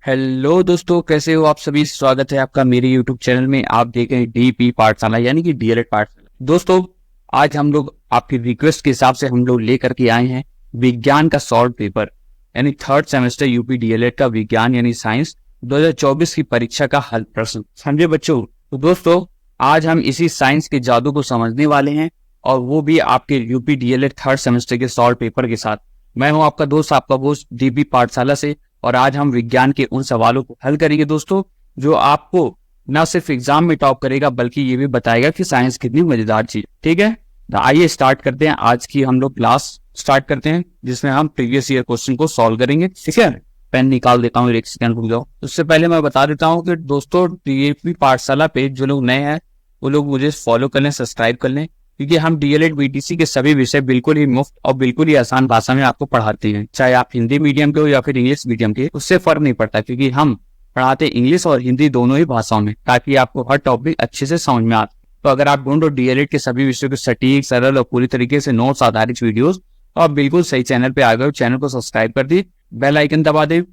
Hello दोस्तों, कैसे हो आप सभी। स्वागत है आपका मेरे यूट्यूब चैनल में। आप देख रहे हैं डीपी पाठशाला यानी कि डीएलएड पाठशाला। दोस्तों, आज हम लोग आपकी रिक्वेस्ट के हिसाब से हम लोग लेकर के आए हैं विज्ञान का सॉल्व पेपर यानी थर्ड सेमेस्टर यूपी डीएलएड का विज्ञान यानी साइंस 2024 की परीक्षा का हल प्रश्न। समझे बच्चों। तो दोस्तों, आज हम इसी साइंस के जादू को समझने वाले हैं और वो भी आपके यूपी डीएलएड थर्ड सेमेस्टर के सॉल्व पेपर के साथ। मैं हूं आपका दोस्त, आपका दोस्त डीपी पाठशाला से, और आज हम विज्ञान के उन सवालों को हल करेंगे दोस्तों, जो आपको न सिर्फ एग्जाम में टॉप करेगा बल्कि ये भी बताएगा कि साइंस कितनी मजेदार चीज। ठीक है, तो आइए स्टार्ट करते हैं। आज की हम लोग क्लास स्टार्ट करते हैं जिसमें हम प्रीवियस ईयर क्वेश्चन को सॉल्व करेंगे। ठीक है, पेन निकाल देता हूँ, एक सेकंड रुक जाओ। उससे पहले मैं बता देता हूँ कि दोस्तों, डीएपी पाठशाला पे जो लोग नए हैं वो लोग मुझे फॉलो कर लें, सब्सक्राइब कर लें, क्योंकि हम डीएलएड बीटीसी के सभी विषय बिल्कुल ही मुफ्त और बिल्कुल ही आसान भाषा में आपको पढ़ाते हैं। चाहे आप हिंदी मीडियम के हो या फिर इंग्लिश मीडियम के, उससे फर्क नहीं पड़ता, क्योंकि हम पढ़ाते इंग्लिश और हिंदी दोनों ही भाषाओं में, ताकि आपको हर टॉपिक अच्छे से समझ में आए। तो अगर आप ढूंढो डीएलएड के सभी विषयों के सटीक, सरल और पूरी तरीके से नोट्स आधारित वीडियोस, तो आप बिल्कुल सही चैनल पे आ गए। चैनल को सब्सक्राइब कर दी, बेल आइकन दबा दे,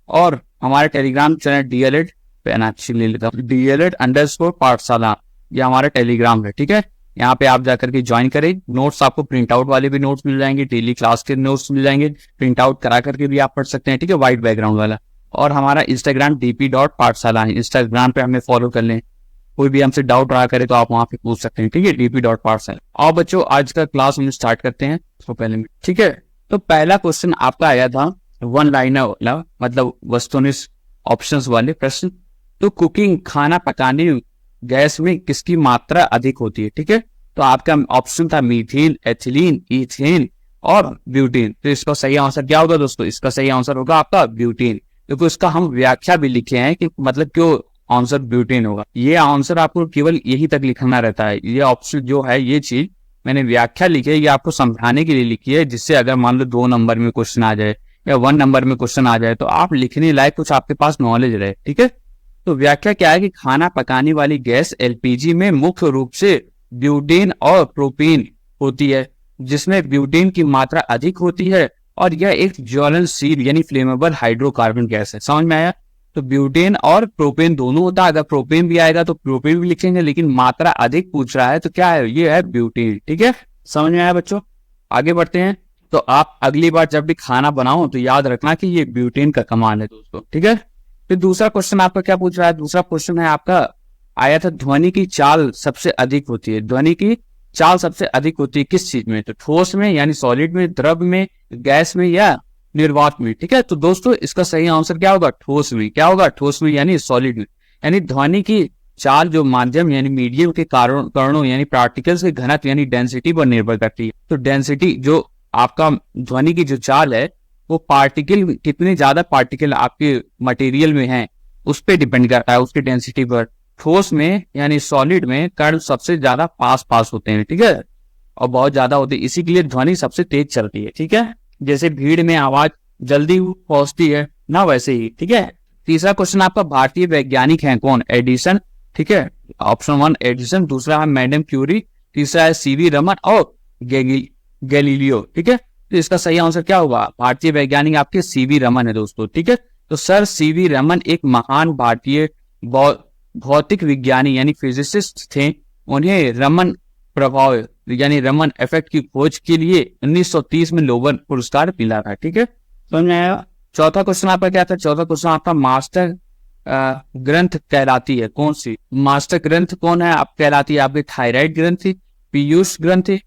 और हमारे टेलीग्राम चैनल डीएलएड ले लेता हूँ, DLED_ पाठशाला, ये हमारा टेलीग्राम है। ठीक है, यहाँ पे आप जाकर के ज्वाइन करें। नोट्स आपको प्रिंट आउट वाले भी नोट्स मिल जाएंगे, डेली क्लास के नोट्स मिल जाएंगे, प्रिंट आउट करा करके भी आप पढ़ सकते हैं। ठीक है, व्हाइट बैकग्राउंड वाला। और हमारा इंस्टाग्राम dp.पाठशाला है, इंस्टाग्राम पे हमें फॉलो कर लें। कोई भी हमसे डाउट रहा करे तो आप वहां पे पूछ सकते हैं। ठीक है, dp.पाठशाला। और बच्चों, आज का क्लास हम स्टार्ट करते हैं तो पहले में। ठीक है, तो पहला क्वेश्चन आपका आया था वन लाइनर वाला, मतलब वस्तुनिष्ठ ऑप्शंस वाले प्रश्न। तो कुकिंग, खाना पकाने गैस में किसकी मात्रा अधिक होती है। ठीक है, तो आपका ऑप्शन था मीथेन, एथिलीन, इथेन और ब्यूटेन। तो इसका सही आंसर क्या होगा दोस्तों? इसका सही आंसर होगा आपका ब्यूटेन, क्योंकि इसका हम व्याख्या भी लिखे हैं कि मतलब क्यों आंसर ब्यूटेन होगा। ये आंसर आपको केवल यही तक लिखना रहता है। ये ऑप्शन जो है, ये चीज मैंने व्याख्या लिखी है, ये आपको समझाने के लिए लिखी है, जिससे अगर मान लो 2 नंबर में क्वेश्चन आ जाए या 1 नंबर में क्वेश्चन आ जाए तो आप लिखने लायक कुछ आपके पास नॉलेज रहे। ठीक है, तो व्याख्या क्या है कि खाना पकाने वाली गैस एलपीजी में मुख्य रूप से ब्यूटेन और प्रोपेन होती है, जिसमें ब्यूटेन की मात्रा अधिक होती है और यह एक ज्वलनशील यानी फ्लेमेबल हाइड्रोकार्बन गैस है। समझ में आया? तो ब्यूटेन और प्रोपेन दोनों होता है। अगर प्रोपेन भी आएगा तो प्रोपेन भी लिखेंगे, लेकिन मात्रा अधिक पूछ रहा है तो क्या है? ये है ब्यूटेन। ठीक है, समझ में आया बच्चों? आगे बढ़ते हैं। तो आप अगली बार जब भी खाना बनाओ तो याद रखना कि ये ब्यूटेन का कमाल है दोस्तों। ठीक है, फिर दूसरा क्वेश्चन आपका क्या पूछ रहा है? दूसरा क्वेश्चन है आपका आया था, ध्वनि की चाल सबसे अधिक होती है। ध्वनि की चाल सबसे अधिक होती है किस चीज में? तो ठोस में यानी सॉलिड में, द्रव में, गैस में या निर्वात में। ठीक है, तो दोस्तों इसका सही आंसर क्या होगा? ठोस में। क्या होगा? ठोस में यानी सॉलिड में। यानी ध्वनि की चाल जो माध्यम यानी मीडियम के कणों यानी पार्टिकल्स के घनत्व यानी डेंसिटी पर निर्भर करती है। तो डेंसिटी जो आपका ध्वनि की जो चाल है, वो पार्टिकल, कितने ज्यादा पार्टिकल आपके मटेरियल में हैं उस पर डिपेंड करता है, उसकी डेंसिटी पर। ठोस में यानी सॉलिड में कण सबसे ज्यादा पास होते हैं। ठीक है, और बहुत ज्यादा होते हैं, इसी के लिए ध्वनि सबसे तेज चलती है। ठीक है, जैसे भीड़ में आवाज जल्दी पहुंचती है ना, वैसे ही। ठीक है, तीसरा क्वेश्चन आपका, भारतीय वैज्ञानिक है कौन? एडिसन। ठीक है, ऑप्शन 1 एडिसन, दूसरा है मैडम क्यूरी, तीसरा है सीवी रमन और गैलीलियो। ठीक है, तो इसका सही आंसर क्या होगा? भारतीय वैज्ञानिक आपके सीवी रमन है दोस्तों। ठीक है, तो सर सीवी रमन एक महान भारतीय भौतिक विज्ञानी यानी फिजिसिस्ट थे। उन्हें रमन प्रभाव यानी रमन इफेक्ट की खोज के लिए 1930 में नोबेल पुरस्कार मिला था। ठीक है, समझ में आया? चौथा क्वेश्चन आपका क्या था? चौथा क्वेश्चन आपका, मास्टर ग्रंथ कहलाती है कौन सी? मास्टर ग्रंथ कौन है आप कहलाती है? आपकी थायराइड ग्रंथि, पीयूष ग्रंथि,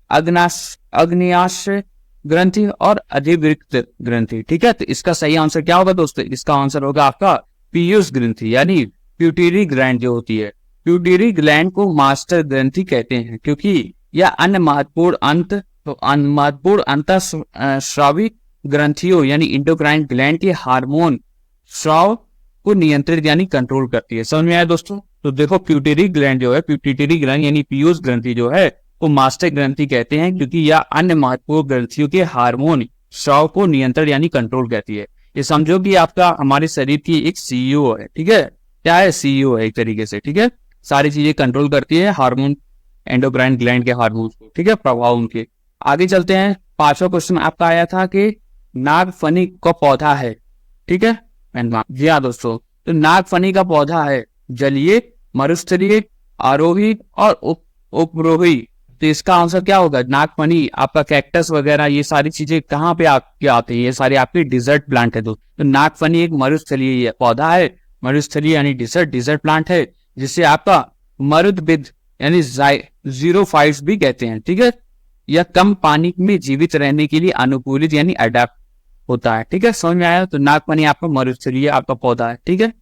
अग्न्याशय ग्रंथि और अधिवृक्त ग्रंथि। ठीक है, तो इसका सही आंसर क्या होगा दोस्तों? इसका आंसर होगा आपका पीयूष ग्रंथि यानी प्यूटरी ग्लैंड जो होती है। प्यूटरी ग्लैंड को मास्टर ग्रंथि कहते हैं, क्योंकि यह अन्य महत्वपूर्ण अंतःस्रावी ग्रंथियों यानी इंडोक्राइन ग्लैंड के हार्मोन स्राव को नियंत्रित यानी कंट्रोल करती है। समझ में आया दोस्तों? तो देखो, प्यूटरी ग्लैंड जो है, प्यूटरी ग्लैंड यानी पीयूष ग्रंथि जो है, को मास्टर ग्रंथि कहते हैं, क्योंकि यह अन्य महत्वपूर्ण ग्रंथियों के हार्मोन स्राव को नियंत्रण यानी कंट्रोल करती है। ये समझो कि आपका हमारे शरीर की एक सीईओ है। ठीक है, क्या है? सीईओ है एक तरीके से। ठीक है, सारी चीजें कंट्रोल करती है, हार्मोन, एंडोक्राइन ग्लैंड के हार्मोन को। ठीक है, प्रभाव उनके। आगे चलते हैं। 5वां क्वेश्चन आपका आया था कि नागफनी का पौधा है। ठीक है, जी हाँ दोस्तों, तो नागफनी का पौधा है जलीय, मरुस्थलीय, आरोही और उपरोही। तो इसका आंसर क्या होगा? नागफनी, आपका कैक्टस वगैरह ये सारी चीजें कहाँ पे आपके आते हैं? ये सारी आपकी डिजर्ट प्लांट है दोस्तों। तो नागफनी एक मरुस्थलीय पौधा है, मरुस्थलीय यानी डिजर्ट प्लांट है, जिसे आपका मरुदबिद यानी ज़ीरोफाइट्स भी कहते हैं। ठीक है, यह कम पानी में जीवित रहने के लिए अनुकूलित यानी अडेप्ट होता है। ठीक है, समझ में आया? तो नागफनी आपका मरुस्थलीय आपका पौधा है। ठीक है,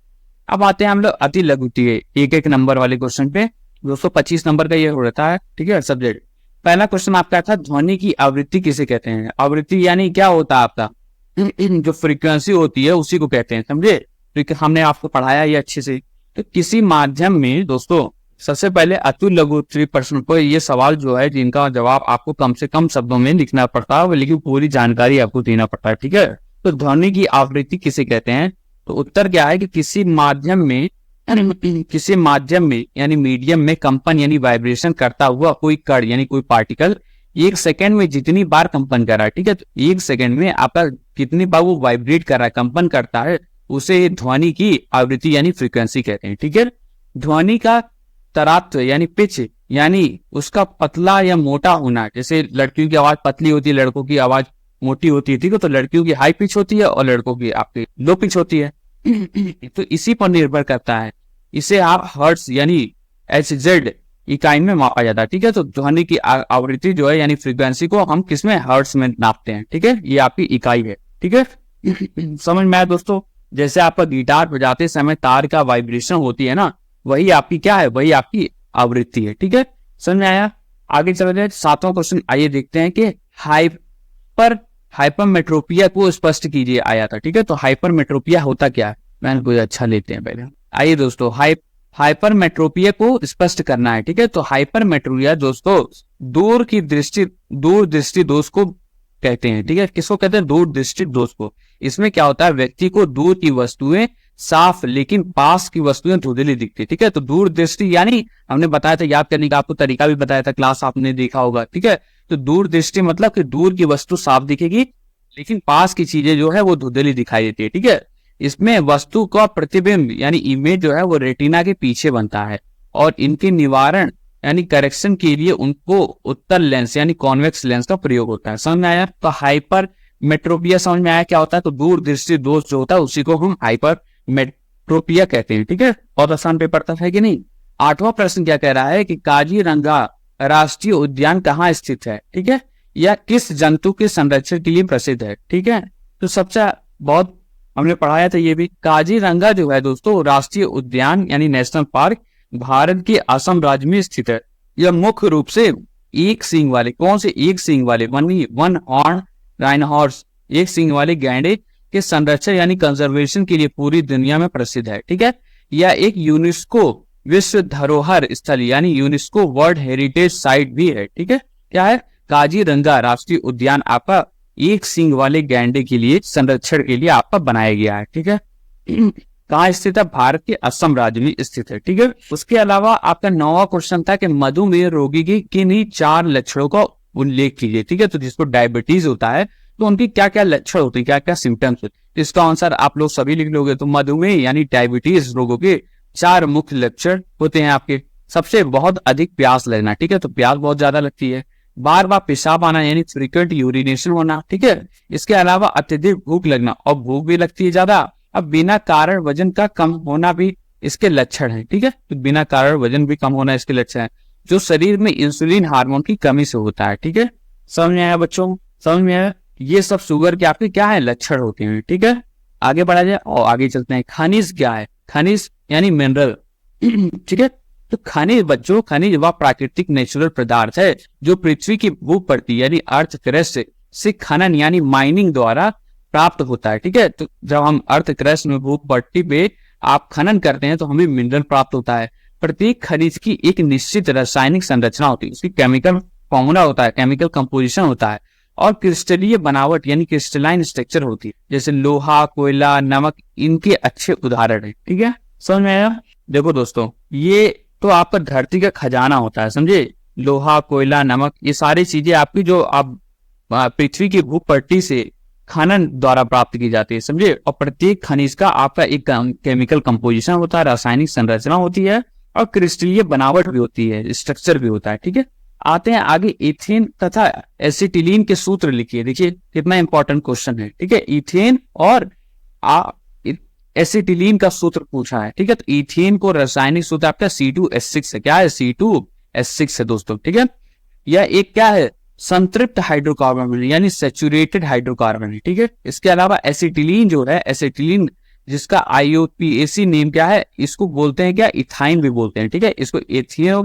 अब आते हैं हम लोग अति लघुतीय एक नंबर वाले क्वेश्चन पे। 225 नंबर का ये हो रहा है। ठीक है, सब्जेक्ट पहला क्वेश्चन आपका था, ध्वनि की आवृत्ति किसे कहते हैं? आवृत्ति यानी क्या होता है आपका जो फ्रीक्वेंसी होती है उसी को कहते हैं, समझे? हमने आपको पढ़ाया ये अच्छे से। तो किसी माध्यम में दोस्तों, सबसे पहले अति लघुतीय प्रश्न को ये सवाल जो है जिनका जवाब आपको कम से कम शब्दों में लिखना पड़ता है, लेकिन पूरी जानकारी आपको देना पड़ता है। ठीक है, तो ध्वनि की आवृत्ति किसे कहते हैं? तो उत्तर क्या है कि किसी माध्यम में यानी मीडियम में कंपन यानी वाइब्रेशन करता हुआ कोई कण यानी कोई पार्टिकल 1 सेकेंड में जितनी बार कंपन कर रहा है। ठीक है, तो 1 सेकेंड में आपका कितनी बार वो वाइब्रेट कर रहा है, कंपन करता है, उसे ध्वनि की आवृत्ति यानी फ्रीक्वेंसी कहते हैं। ठीक है, ध्वनि का तरात्व यानी पिच यानी उसका पतला या मोटा होना, जैसे लड़कियों की आवाज पतली होती है, लड़कों की आवाज मोटी होती है। ठीक है, तो लड़कियों की हाई पिच होती है और लड़कों की आपकी लो पिच होती है। तो इसी पर निर्भर करता है। इसे आप हर्ट्ज यानी HZ इकाई में मापा जाता है। ठीक है, तो ध्वनि की आवृत्ति जो है यानी फ्रीक्वेंसी को हम किसमें? हर्ट्ज में नापते हैं। ठीक है, ये आपकी इकाई है। ठीक है, समझ में आया दोस्तों? जैसे आपका गिटार बजाते समय तार का वाइब्रेशन होती है ना, वही आपकी क्या है? वही आपकी आवृत्ति है। ठीक है, समझ में आया? आगे चलते हैं 7वां क्वेश्चन, आइए देखते हैं कि हाइपरमेट्रोपिया को स्पष्ट कीजिए आया था। ठीक है, तो हाइपरमेट्रोपिया होता क्या है? मैंने कोई अच्छा लेते हैं पहले। आइए दोस्तों, हाइपरमेट्रोपिया को स्पष्ट करना है। ठीक है, तो हाइपरमेट्रोपिया दोस्तों दूर दृष्टि दोष को कहते हैं। ठीक है, किसको कहते हैं? दूर दृष्टि दोष को। इसमें क्या होता है? व्यक्ति को दूर की वस्तुएं साफ लेकिन पास की वस्तुएं धुंधली दिखती। ठीक है, तो दूर दृष्टि यानी हमने बताया था, याद करने का आपको तरीका भी बताया था, क्लास आपने देखा होगा। ठीक है, तो दूर दृष्टि मतलब कि दूर की वस्तु साफ दिखेगी लेकिन पास की चीजें जो है वो धुंधली दिखाई देती है। ठीक है, इसमें वस्तु का प्रतिबिंब यानी इमेज जो है वो रेटिना के पीछे बनता है और इनके निवारण यानी करेक्शन के लिए उनको उत्तल लेंस यानी कॉन्वेक्स लेंस का प्रयोग होता है। समझ में आया? तो हाइपरमेट्रोपिया समझ में आया क्या होता है? तो दूर दृष्टि दोष जो होता है उसी को हम हाइपरमेट्रोपिया कहते हैं। ठीक है, बहुत आसान पेपर था, है कि नहीं? 8वां प्रश्न क्या कह रहा है कि काजीरंगा राष्ट्रीय उद्यान कहाँ स्थित है? ठीक है, या किस जंतु के संरक्षण के लिए प्रसिद्ध है? ठीक है, तो सबसे बहुत हमने पढ़ाया था ये भी। काजीरंगा जो है दोस्तों राष्ट्रीय उद्यान यानी नेशनल पार्क भारत के असम राज्य में स्थित है। यह मुख्य रूप से एक सींग वाले, कौन से? एक सींग वाले वन हॉर्न राइनोहॉर्स, एक सींग वाले गैंडे के संरक्षण यानी कंजर्वेशन के लिए पूरी दुनिया में प्रसिद्ध है। ठीक है, यह एक यूनेस्को विश्व धरोहर स्थल यानी यूनेस्को वर्ल्ड हेरिटेज साइट भी है। ठीक है, क्या है? काजीरंगा राष्ट्रीय उद्यान आपका एक सींग वाले गैंडे के लिए संरक्षण के लिए आपका बनाया गया है। ठीक है, कहाँ स्थित है? भारत के असम राज्य में स्थित है। ठीक है, उसके अलावा आपका 9वां क्वेश्चन था कि मधुमेह रोगी की किन्हीं 4 लक्षणों का उल्लेख कीजिए। ठीक है, तो जिसको डायबिटीज होता है तो उनकी क्या क्या लक्षण होते हैं, क्या क्या सिम्टम्स होते हैं? इसका आंसर आप लोग सभी लिख लोगे। तो मधुमेह यानी डायबिटीज रोगों के 4 मुख्य लक्षण होते हैं आपके। सबसे बहुत अधिक प्यास लगना। ठीक है, तो प्यास बहुत ज्यादा लगती है। बार बार पेशाब आना यानी फ्रीक्वेंट यूरिनेशन होना। ठीक है, इसके अलावा अत्यधिक भूख लगना और भूख भी लगती है ज्यादा। अब बिना कारण वजन का कम होना भी इसके लक्षण है। ठीक है, तो बिना कारण वजन भी कम होना इसके लक्षण है, जो शरीर में इंसुलिन हार्मोन की कमी से होता है। ठीक है, समझ में आया बच्चों? समझ में आया? ये सब शुगर के आपके क्या है? लक्षण होते हैं। ठीक है, आगे बढ़ा जाए और आगे चलते हैं। खनिज क्या है? खनिज यानी मिनरल। ठीक है, तो खनिज बच्चों, खनिज वह प्राकृतिक नेचुरल पदार्थ है जो पृथ्वी की भूपट्टी यानी अर्थ क्रस्ट से खनन यानी माइनिंग द्वारा प्राप्त होता है। ठीक है, तो जब हम अर्थ क्रस्ट में भूपट्टी पे आप खनन करते हैं तो हमें मिनरल प्राप्त होता है। प्रत्येक खनिज की एक निश्चित रासायनिक संरचना होती है, उसकी केमिकल फॉर्मूला होता है, केमिकल कंपोजिशन होता है और क्रिस्टलीय बनावट यानी क्रिस्टलाइन स्ट्रक्चर होती है। जैसे लोहा, कोयला, नमक इनके अच्छे उदाहरण है। ठीक है, समझ में आया? देखो दोस्तों, ये तो आपका धरती का खजाना होता है, समझे? लोहा, कोयला, नमक ये सारी चीजें आपकी जो आप पृथ्वी की भूपट्टी से खनन द्वारा प्राप्त की जाती है, समझे। और प्रत्येक खनिज का आपका एक केमिकल कंपोजिशन होता है, रासायनिक संरचना होती है और क्रिस्टलीय बनावट भी होती है, स्ट्रक्चर भी होता है, ठीक है। आते हैं आगे, इथेन तथा एसिटिलीन के सूत्र लिखिए। देखिए कितना इंपॉर्टेंट क्वेश्चन है, ठीक है। इथेन और एसिटिलीन का सूत्र पूछा है, ठीक है। तो इथेन को रासायनिक सूत्र आपका C2H6 है। क्या है? C2H6 है दोस्तों, ठीक है। यह एक क्या है? संतृप्त हाइड्रोकार्बन यानी सैचुरेटेड हाइड्रोकार्बन है, ठीक है। इसके अलावा एसिटिलीन जो है, एसिटिलीन जिसका IUPAC नेम क्या है, इसको बोलते हैं क्या? इथाइन भी बोलते हैं, ठीक है। इसको इथेन हो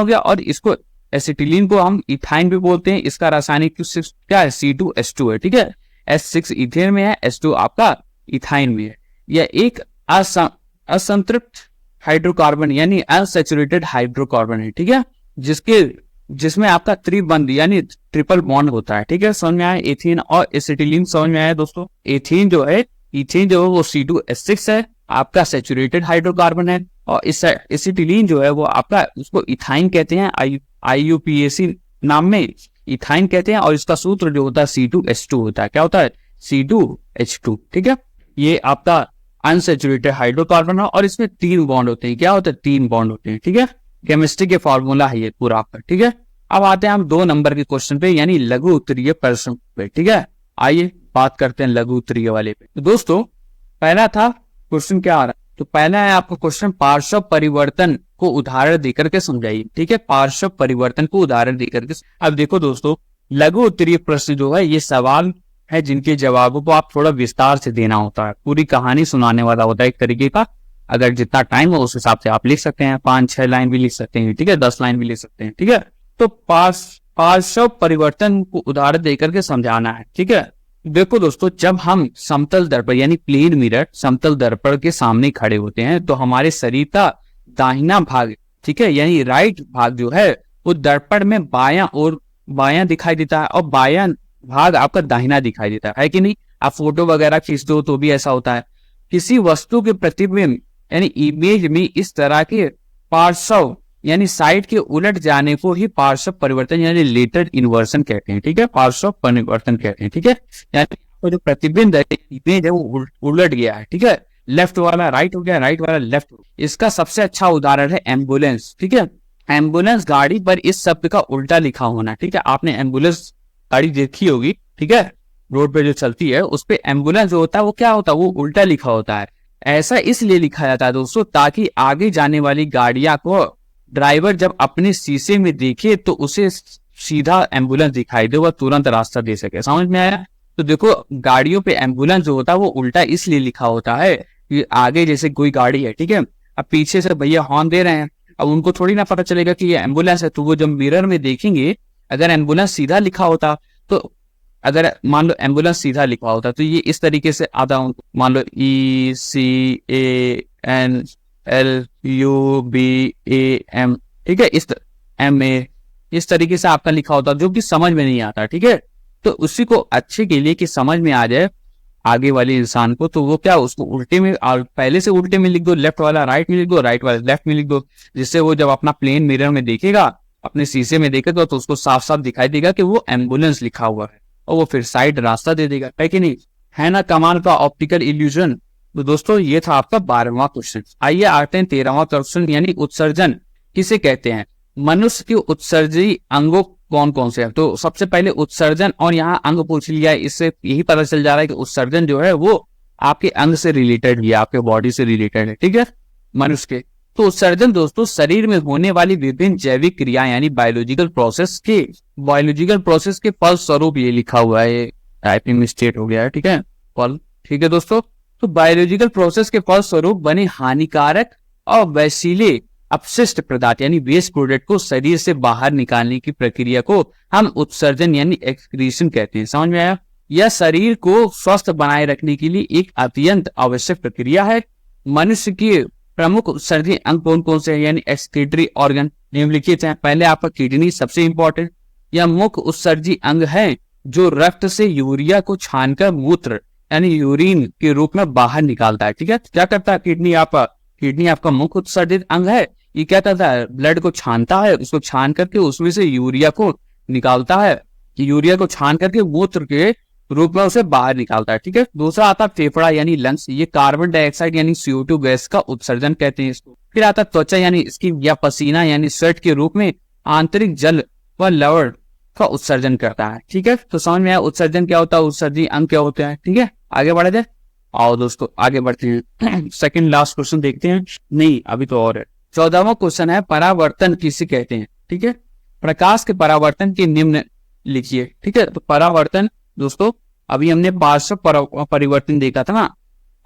गया, और इसको एसिटिलीन को हम इथाइन भी बोलते हैं। इसका रासायनिक क्या है? C2H2 है, ठीक है। H6 इथेन में है, H2 आपका इथाइन में है। यह एक असंतृप्त हाइड्रोकार्बन यानी अनसैचुरेटेड हाइड्रोकार्बन है, ठीक है, जिसमें आपका त्रिबंध यानी ट्रिपल बॉन्ड होता है, ठीक है। समझ में आया? एथेन और एसिटिलीन समझ में आया दोस्तों। इथेन जो है वो C2H6 है, आपका सैचुरेटेड हाइड्रोकार्बन है। और एसिटिलीन जो है वो आपका, उसको इथाइन कहते हैं, IUPAC नाम में इथाइन कहते हैं। और इसका सूत्र जो होता है C2H2 होता है। क्या होता है? C2H2, ठीक है। ये आपका अनसैचुरेटेड हाइड्रोकार्बन है और इसमें 3 बॉन्ड होते हैं। क्या होता है? 3 बॉन्ड होते हैं, ठीक है। केमिस्ट्री के फॉर्मूला है ये पूरा आपका, ठीक है। अब आते हैं हम 2 नंबर के क्वेश्चन पे, यानी लघु उत्तरीय प्रश्न पे, ठीक है। आइए बात करते हैं लघु उत्तरीय वाले पे। तो दोस्तों पहला था क्वेश्चन, क्या आ रहा है? तो पहला है आपका क्वेश्चन, पार्श्व परिवर्तन को उदाहरण देकर के समझाइए, ठीक है। पार्श्व परिवर्तन को उदाहरण देकर के। अब देखो दोस्तों, लघु उत्तरीय प्रश्न जो है ये सवाल है जिनके जवाबों को आप थोड़ा विस्तार से देना होता है, पूरी कहानी सुनाने वाला होता है एक तरीके का। अगर जितना टाइम हो उस हिसाब से आप लिख सकते हैं, 5-6 लाइन भी लिख सकते हैं, ठीक है, 10 लाइन भी लिख सकते हैं, ठीक है। तो पार्श्व परिवर्तन को उदाहरण देकर के समझाना है, ठीक है। देखो दोस्तों, जब हम समतल दर्पण यानी प्लेन मिरर समतल दर्पण के सामने खड़े होते हैं तो हमारे शरीर का दाहिना भाग, ठीक है, यानी राइट भाग जो है वो दर्पण में बायां दिखाई देता है और बायां भाग आपका दाहिना दिखाई देता है कि नहीं। आप फोटो वगैरह खींचते हो तो भी ऐसा होता है। किसी वस्तु के प्रतिबिंब यानी इमेज में इस तरह के पार्श्व यानी साइड के उलट जाने को ही पार्श्व परिवर्तन यानी लेटरल इन्वर्सन कहते हैं, ठीक है। पार्श्व परिवर्तन कहते हैं, ठीक है। यानी जो प्रतिबिंब है, इमेज है, वो उलट गया है, ठीक है। लेफ्ट वाला राइट हो गया, राइट वाला लेफ्ट। इसका सबसे अच्छा उदाहरण है एम्बुलेंस, ठीक है। एम्बुलेंस गाड़ी पर इस शब्द का उल्टा लिखा होना, ठीक है। आपने एम्बुलेंस गाड़ी देखी होगी, ठीक है, रोड पे जो चलती है उस पे एम्बुलेंस जो होता है वो क्या होता है? वो उल्टा लिखा होता है। ऐसा इसलिए लिखा जाता है दोस्तों ताकि आगे जाने वाली गाड़ियां को ड्राइवर जब अपने शीशे में देखे तो उसे सीधा एम्बुलेंस दिखाई दे, वह तुरंत रास्ता दे सके। समझ में आया? तो देखो, गाड़ियों पे एम्बुलेंस जो होता है वो उल्टा इसलिए लिखा होता है कि आगे जैसे कोई गाड़ी है, ठीक है, अब पीछे से भैया हॉर्न दे रहे हैं, अब उनको थोड़ी ना पता चलेगा कि ये एम्बुलेंस है। तो वो जब मिरर में देखेंगे, अगर एम्बुलेंस सीधा लिखा होता तो अगर मान लो एम्बुलेंस सीधा लिखा होता तो ये इस तरीके से आता, मान लो ECANLUBAM, ठीक है, इस तरीके से आपका लिखा होता जो कि समझ में नहीं आता, ठीक है। तो उसी को अच्छे के लिए कि समझ में आ जाए आगे वाले इंसान को, तो वो क्या, उसको उल्टे में, पहले से उल्टे में लिख दो, लेफ्ट वाला राइट में लिख दो, राइट वाला लेफ्ट में लिख दो, जिससे वो जब अपना प्लेन मिरर में देखेगा, अपने शीशे में देखेगा, तो उसको साफ साफ दिखाई देगा कि वो एम्बुलेंस लिखा हुआ है और वो फिर साइड रास्ता दे देगा, है कि नहीं। है ना कमाल का ऑप्टिकल इल्यूजन। तो दोस्तों ये था आपका 12वां क्वेश्चन। आइए आते हैं 13वां क्वेश्चन, यानी उत्सर्जन किसे कहते हैं? मनुष्य के उत्सर्जी अंगों कौन कौन से हैं? तो सबसे पहले उत्सर्जन और यहाँ अंग पूछ लिया है, इससे यही पता चल जा रहा है कि उत्सर्जन जो है वो आपके अंग से रिलेटेड है, आपके बॉडी से रिलेटेड है, ठीक है, मनुष्य के। तो उत्सर्जन दोस्तों शरीर में होने वाली विभिन्न जैविक क्रिया यानी बायोलॉजिकल प्रोसेस के फल स्वरूप, ये लिखा हुआ है, टाइपिंग मिस्टेक हो गया है, ठीक है, फल, ठीक है दोस्तों। तो बायोलॉजिकल प्रोसेस के फल स्वरूप बने हानिकारक और वैसीले अपशिष्ट पदार्थ यानी वेस्ट प्रोडक्ट को शरीर से बाहर निकालने की प्रक्रिया को हम उत्सर्जन यानी एक्सक्रीशन कहते हैं। समझ में आया? यह शरीर को स्वस्थ बनाए रखने के लिए एक अत्यंत आवश्यक प्रक्रिया है। मनुष्य के प्रमुख उत्सर्जी अंग कौन कौन से हैं यानी एक्सक्रीटरी ऑर्गन निम्नलिखित हैं। पहले आपका किडनी सबसे इंपॉर्टेंट, यह मुख्य उत्सर्जी अंग है जो रक्त से यूरिया को छानकर मूत्र यानी यूरिन के रूप में बाहर निकालता है, ठीक है। क्या करता है किडनी आपका मुख्य उत्सर्जित अंग है। ये क्या करता है? ब्लड को छानता है, उसको छान करके उसमें से यूरिया को निकालता है, यूरिया को छान करके मूत्र के रूप में उसे बाहर निकालता है। ठीक है, दूसरा आता है फेफड़ा यानी लंग्स, ये कार्बन डाइऑक्साइड यानी CO2 गैस का उत्सर्जन कहते हैं इसको। फिर आता है त्वचा यानी स्किन या पसीना यानी स्वेट के रूप में आंतरिक जल व लवण का उत्सर्जन करता है। ठीक है, तो समझ में आया उत्सर्जन क्या होता है, उत्सर्जी अंग क्या होते हैं। ठीक है, आगे बढ़े थे, आओ दोस्तों आगे बढ़ते हैं। सेकंड लास्ट क्वेश्चन देखते हैं, नहीं अभी तो और है। 14वां क्वेश्चन है परावर्तन किसे कहते हैं। ठीक है, प्रकाश के परावर्तन के निम्न लिखिए। ठीक है, तो परावर्तन दोस्तों अभी हमने पार्श्व परिवर्तन देखा था ना,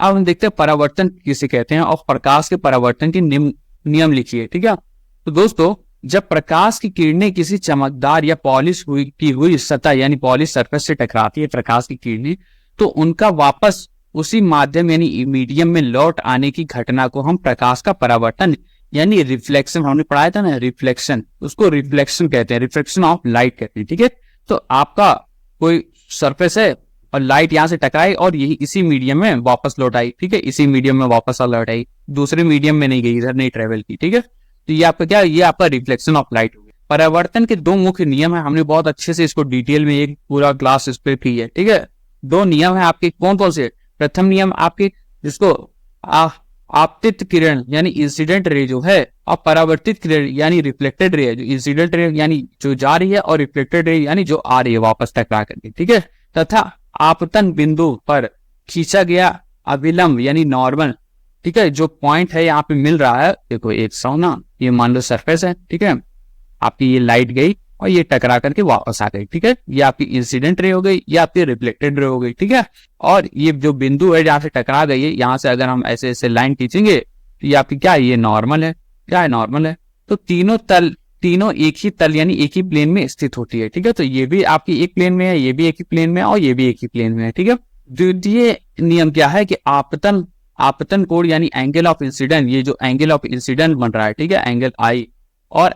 अब हम देखते हैं परावर्तन किसे कहते हैं और प्रकाश के परावर्तन के नियम लिखिए। ठीक है, तो दोस्तों जब प्रकाश की किरणें किसी चमकदार या पॉलिश की हुई सतह यानी पॉलिश सरफेस से टकराती है प्रकाश की किरणें, तो उनका वापस उसी माध्यम यानी मीडियम में लौट आने की घटना को हम प्रकाश का परावर्तन यानी रिफ्लेक्शन, हमने पढ़ाया था ना रिफ्लेक्शन, उसको रिफ्लेक्शन कहते हैं, रिफ्लेक्शन ऑफ लाइट कहते हैं। ठीक है, तो आपका कोई सरफेस है और लाइट यहाँ से टकराई और यही इसी मीडियम में वापस लौट आई। ठीक है, इसी मीडियम में वापस लौट आई, दूसरे मीडियम में नहीं गई, इधर नहीं ट्रेवल की। ठीक है, तो ये आपका क्या, ये आपका रिफ्लेक्शन ऑफ लाइट हो गया। परावर्तन के दो मुख्य नियम है, हमने बहुत अच्छे से इसको डिटेल में एक पूरा क्लास इस पे की है। ठीक है, दो नियम है आपके, कौन कौन से। प्रथम नियम आपके जिसको आपतित किरण यानी इंसिडेंट रे जो है, और परावर्तित किरण यानी रिफ्लेक्टेड रे, जो इंसिडेंट रे यानी जो जा रही है और रिफ्लेक्टेड रे यानी जो आ रही है वापस टकरा करके। ठीक है, तथा आपतन बिंदु पर खींचा गया अविलंब यानी नॉर्मल। ठीक है, जो पॉइंट है यहाँ पे मिल रहा है, देखो एक सौ ना, ये मान लो सरफेस है। ठीक है, आपकी ये लाइट गई और ये टकरा करके वापस आ गई। ठीक है, ये आपकी इंसिडेंट रे हो गई, ये आपकी रिफ्लेक्टेड रे हो गई। ठीक है, और ये जो बिंदु है जहाँ से टकरा गई है, यहाँ से अगर हम ऐसे ऐसे लाइन खींचेंगे तो ये आपकी क्या है, ये नॉर्मल है। क्या है, नॉर्मल है। तो तीनों एक ही तल यानी एक ही प्लेन में स्थित होती है। ठीक है, तो ये भी आपकी एक प्लेन में है, ये भी एक ही प्लेन में है और ये भी एक ही प्लेन में है। ठीक है, द्वितीय नियम क्या है कि आपतन कोण यानी एंगल ऑफ इंसिडेंट, ये जो एंगल ऑफ इंसिडेंट बन रहा है, ठीक है, एंगल आई और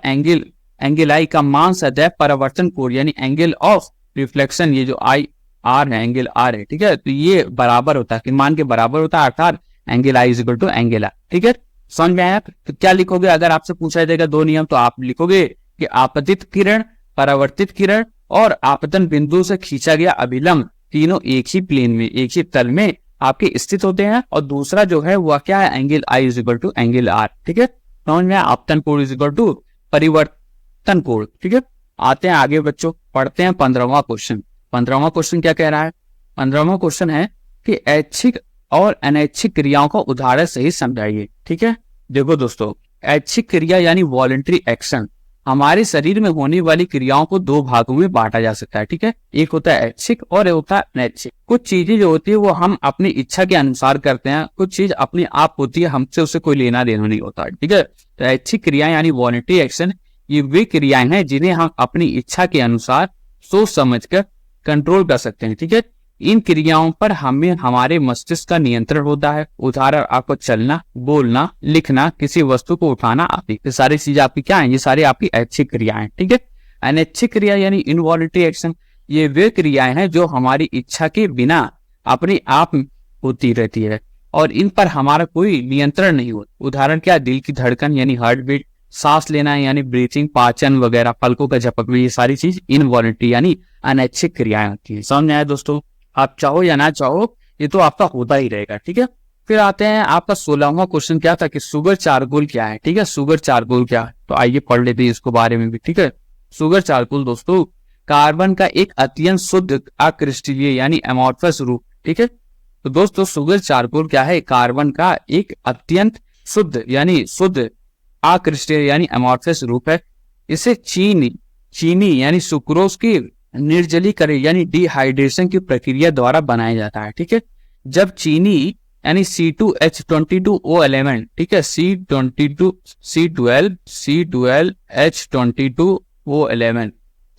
एंगल आई का मान सदैव परावर्तन कोण यानी एंगल ऑफ रिफ्लेक्शन, ये जो आई आर है, एंगल आर है। ठीक है, तो ये बराबर होता है, मान के बराबर होता है, अर्थात angle I is equal to angle R. ठीक है, समझ में आया। तो क्या लिखोगे, अगर आपसे पूछा जाएगा दो नियम, तो आप लिखोगे कि आपतित किरण, परावर्तित किरण और आपतन बिंदु से खींचा गया अभिलंब तीनों एक ही प्लेन में, एक ही तल में आपके स्थित होते हैं। और दूसरा जो है वह क्या है, angle I is equal to angle R. ठीक है, समझ में आया। आपतन कोण इज इक्वल टू परिवर्तन कोण। ठीक है, आते हैं आगे बच्चों, पढ़ते हैं 15वां क्वेश्चन। 15वां क्वेश्चन क्या कह रहा है, 15वां क्वेश्चन है कि ऐच्छिक और अनैच्छिक क्रियाओं का उदाहरण सही समझाइए। ठीक है, देखो दोस्तों, ऐच्छिक क्रिया यानी वॉलंटरी एक्शन, हमारे शरीर में होने वाली क्रियाओं को दो भागों में बांटा जा सकता है। ठीक है, एक होता है ऐच्छिक और एक होता है अनैच्छिक। कुछ चीजें जो होती है वो हम अपनी इच्छा के अनुसार करते हैं, कुछ चीज अपने आप होती है, हमसे उससे कोई लेना देना नहीं होता। ठीक है, तो ऐच्छिक क्रिया यानी वॉलंटरी एक्शन, ये वे क्रियाएं हैं जिन्हें हम अपनी इच्छा के अनुसार सोच समझकर कंट्रोल कर सकते हैं। ठीक है, इन क्रियाओं पर हमें हमारे मस्तिष्क का नियंत्रण होता है। उदाहरण आपको चलना, बोलना, लिखना, किसी वस्तु को उठाना आदि, ये सारी चीजें आपकी क्या है, ये सारी आपकी ऐच्छिक क्रियाएं। ठीक है, अनैच्छिक क्रिया यानी इनवॉलंटरी एक्शन, ये वे क्रियाएं हैं जो हमारी इच्छा के बिना अपने आप होती रहती है और इन पर हमारा कोई नियंत्रण नहीं होता। उदाहरण क्या, दिल की धड़कन यानी हार्ट बीट, सांस लेना यानी ब्रीथिंग, पाचन वगैरह, पलकों का झपकना, ये सारी चीज इनवॉलंटरी यानी अनैच्छिक क्रियाएं होती है। समझ में आया दोस्तों, आप चाहो या ना चाहो ये तो आपका होता ही रहेगा। ठीक है, फिर आते हैं आपका 16वां क्वेश्चन क्या था कि शुगर चारकोल क्या है। ठीक है, शुगर चारकोल क्या है, तो आइए पढ़ लेते हैं इसको बारे में भी। ठीक है, शुगर चारकोल दोस्तों कार्बन का एक अत्यंत शुद्ध अक्रिस्टलीय यानी अमोर्फस रूप। ठीक है, तो दोस्तों शुगर चारकोल क्या है, कार्बन का एक अत्यंत शुद्ध यानी शुद्ध अक्रिस्टलीय यानी अमोर्फस रूप है। इसे चीनी यानी सुक्रोज की निर्जलीकरण यानी डिहाइड्रेशन की प्रक्रिया द्वारा बनाया जाता है। ठीक है, जब चीनी यानी C2H22O11, ठीक है, C12H22O11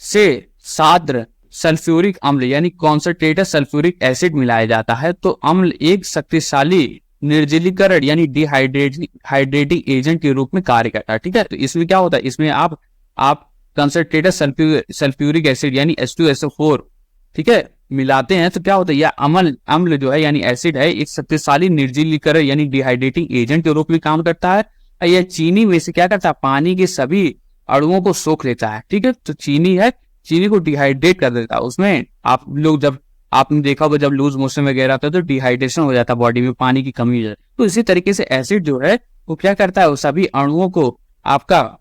से साद्र सल्फ्यूरिक अम्ल यानी कॉन्सनट्रेटेड सल्फ्यूरिक एसिड मिलाया जाता है, तो अम्ल एक शक्तिशाली निर्जलीकरण यानी डिहाइड्रेटिंग एजेंट के रूप में कार्य करता है। ठीक है, तो इसमें क्या होता है, इसमें आप कंसंट्रेटेड सल्फ्यूरिक एसिड यानी H2SO4 ठीक है मिलाते हैं, तो क्या होता है, यह अम्ल जो है यानी एसिड है, एक शक्तिशाली निर्जलीकरण यानी डिहाइड्रेटिंग एजेंट के रूप में काम करता है। यह चीनी में से क्या करता है, पानी के सभी अणुओं को सोख लेता है। ठीक है, तो चीनी को डिहाइड्रेट कर देता है। उसमें आप लोग जब आपने देखा होगा जब लूज मोशन वगैरह होता है तो डिहाइड्रेशन हो जाता है, बॉडी में पानी की कमी हो जाती है। तो इसी तरीके से एसिड जो है वो क्या करता है, वो सभी अणुओं को, आपका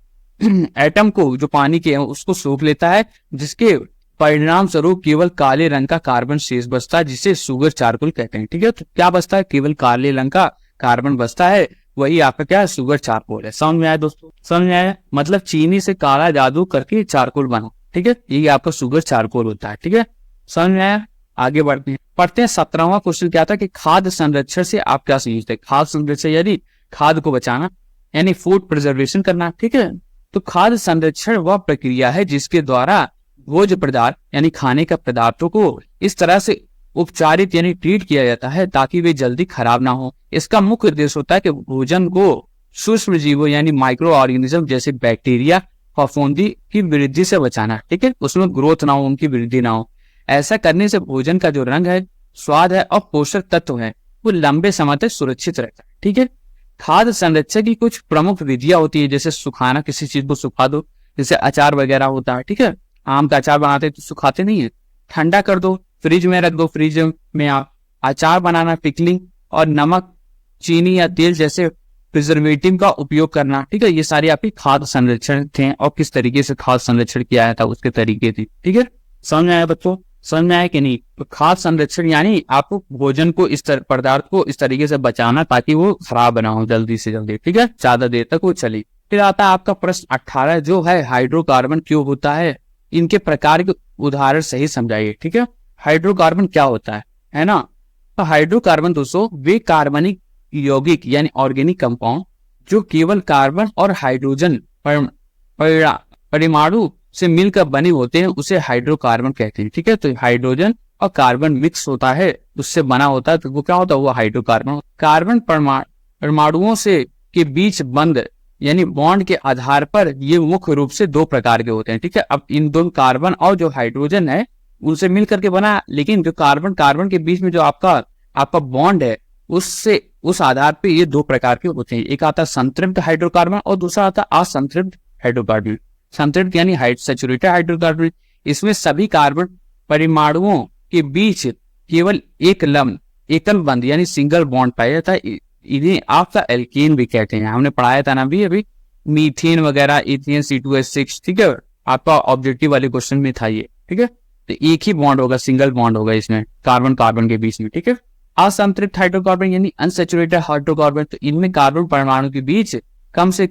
एटम को जो पानी के हैं उसको सोख लेता है, जिसके परिणाम स्वरूप केवल काले रंग का कार्बन शेष बचता है, जिसे शुगर चारकोल कहते हैं। ठीक है, तो क्या बचता है, केवल काले रंग का कार्बन बचता है, वही आपका क्या है, शुगर चारकोल है। समझ में आया दोस्तों, समझ में आया, मतलब चीनी से काला जादू करके चारकोल बना। ठीक है, ये आपका शुगर चारकोल होता है। ठीक है, समझ में आया। आगे बढ़ते हैं, पढ़ते हैं 17वां क्वेश्चन क्या था कि खाद्य संरक्षण से आप क्या समझते हैं। खाद्य संरक्षण यानी खाद्य को बचाना, यानी फूड प्रिजर्वेशन करना। ठीक है, तो खाद्य संरक्षण वह प्रक्रिया है जिसके द्वारा भोज्य पदार्थ यानी खाने का पदार्थों को इस तरह से उपचारित यानी ट्रीट किया जाता है ताकि वे जल्दी खराब ना हो। इसका मुख्य उद्देश्य होता है कि भोजन को सूक्ष्म जीवों यानी माइक्रो ऑर्गेनिज्म जैसे बैक्टीरिया, फफूंदी की वृद्धि से बचाना। ठीक है, उसमें ग्रोथ ना हो, उनकी वृद्धि ना हो। ऐसा करने से भोजन का जो रंग है, स्वाद है और पोषक तत्व है वो लंबे समय तक सुरक्षित रहता है। ठीक है, खाद्य संरक्षण की कुछ प्रमुख विधियां होती है, जैसे सुखाना, किसी चीज को सुखा दो, जैसे अचार वगैरह होता है। ठीक है, आम का अचार बनाते तो सुखाते नहीं है, ठंडा कर दो, फ्रिज में रख दो, फ्रिज में आप अचार बनाना, पिकलिंग और नमक, चीनी या तेल जैसे प्रिजर्वेटिव का उपयोग करना। ठीक है, ये सारी आपकी खाद्य संरक्षण थे और किस तरीके से खाद्य संरक्षण किया था उसके तरीके थे। ठीक है, समझ में आया बच्चों, समझ में आया कि नहीं। तो खाद्य संरक्षण यानी आपको भोजन को पदार्थ को इस तरीके से बचाना ताकि वो खराब ना हो जल्दी से जल्दी। ठीक है, ज्यादा देर तक वो चले। फिर आता है आपका प्रश्न 18 जो है हाइड्रोकार्बन क्यों होता है, इनके प्रकार के उदाहरण सही समझाइए। ठीक है, हाइड्रोकार्बन क्या होता है ना। तो हाइड्रोकार्बन दोस्तों वे कार्बनिक यौगिक यानी ऑर्गेनिक कंपाउंड जो केवल कार्बन और हाइड्रोजन परमाणु से मिलकर बने होते हैं उसे हाइड्रोकार्बन कहते हैं। ठीक है, तो हाइड्रोजन और कार्बन मिक्स होता है उससे बना होता है, तो वो क्या होता है, वो हाइड्रोकार्बन। कार्बन परमाणुओं से के बीच बंद यानी बॉन्ड के आधार पर ये मुख्य रूप से दो प्रकार के होते हैं। ठीक है, अब इन दोनों कार्बन और जो हाइड्रोजन है उनसे मिल करके बना, लेकिन जो कार्बन के बीच में जो आपका बॉन्ड है उससे उस आधार पे ये दो प्रकार के होते हैं। एक आता है संतृप्त हाइड्रोकार्बन और दूसरा आता है असंतृप्त हाइड्रोकार्बन। संतृप्त यानी सैचुरेटेड हाइड्रोकार्बन, इसमें सभी कार्बन परमाणुओं के बीच केवल एकल बंद यानी सिंगल बॉन्ड पाया जाता है। इन्हें आपका एल्केन भी कहते हैं, हमने पढ़ाया था ना अभी मीथेन वगैरह, इथेन C2H6। ठीक है, आपका ऑब्जेक्टिव वाले क्वेश्चन में था ये। ठीक है, तो एक ही बॉन्ड होगा, सिंगल बॉन्ड होगा इसमें कार्बन के बीच में। ठीक है, असंतृप्त हाइड्रोकार्बन यानी अनसैचुरेटेड हाइड्रोकार्बन, तो इनमें कार्बन परमाणु के बीच कम से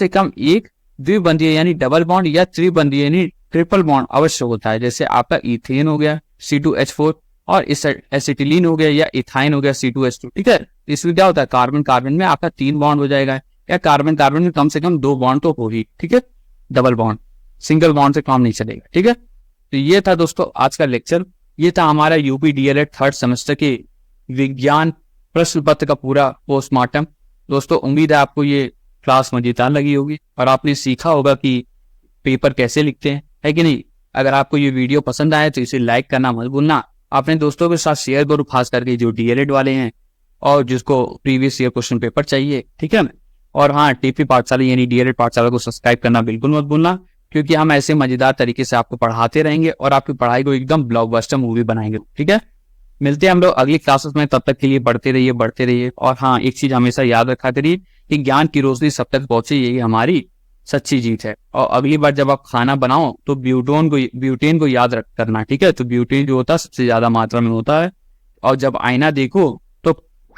कम एक द्विबंधीय यानी डबल बॉन्ड या त्रिबंधीय यानी ट्रिपल बॉन्ड अवश्य होता है। जैसे आपका इथेन हो गया C2H4 और एसिटिलीन हो गया या इथाइन हो गया C2H2। ठीक है, इसमें क्या होता है, कार्बन में आपका 3 बॉन्ड हो जाएगा, या कार्बन में कम से कम 2 बॉन्ड तो हो ही। ठीक है, डबल बॉन्ड, सिंगल बॉन्ड से काम नहीं चलेगा। ठीक है, तो ये था दोस्तों आज का लेक्चर। ये था हमारा यूपी डीएलएड 3rd सेमेस्टर के विज्ञान प्रश्न पत्र का पूरा पोस्टमार्टम। दोस्तों उम्मीद है आपको ये क्लास मजेदार लगी होगी और आपने सीखा होगा कि पेपर कैसे लिखते हैं, है कि नहीं। अगर आपको ये वीडियो पसंद आए तो इसे लाइक करना मत भूलना, अपने दोस्तों के साथ शेयर करो, खास करके जो डीएलएड वाले हैं और जिसको प्रीवियस ईयर क्वेश्चन पेपर चाहिए। ठीक है, और हाँ, टीपी पाठशाला यानी डीएलएड पाठशाला को सब्सक्राइब करना बिल्कुल मत भूलना, क्योंकि हम ऐसे मजेदार तरीके से आपको पढ़ाते रहेंगे और आपकी पढ़ाई को एकदम ब्लॉकबस्टर मूवी बनाएंगे। ठीक है, मिलते हैं हम लोग अगली क्लासेस में, तब तक के लिए बढ़ते रहिए। और हाँ, एक चीज हमेशा याद रखा करिए कि ज्ञान की रोशनी सब तक पहुंचे, यही हमारी सच्ची जीत है। और अगली बार जब आप खाना बनाओ तो ब्यूटेन को याद करना। ठीक है, तो ब्यूटेन जो होता है सबसे ज्यादा मात्रा में होता है। और जब आईना देखो तो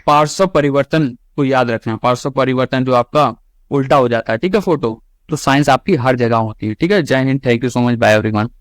पार्श्व परिवर्तन को याद रखना, पार्श्व परिवर्तन जो आपका उल्टा हो जाता है। ठीक है, फोटो, तो साइंस आपकी हर जगह होती है। ठीक है, जय हिंद, thank you so much, bye everyone.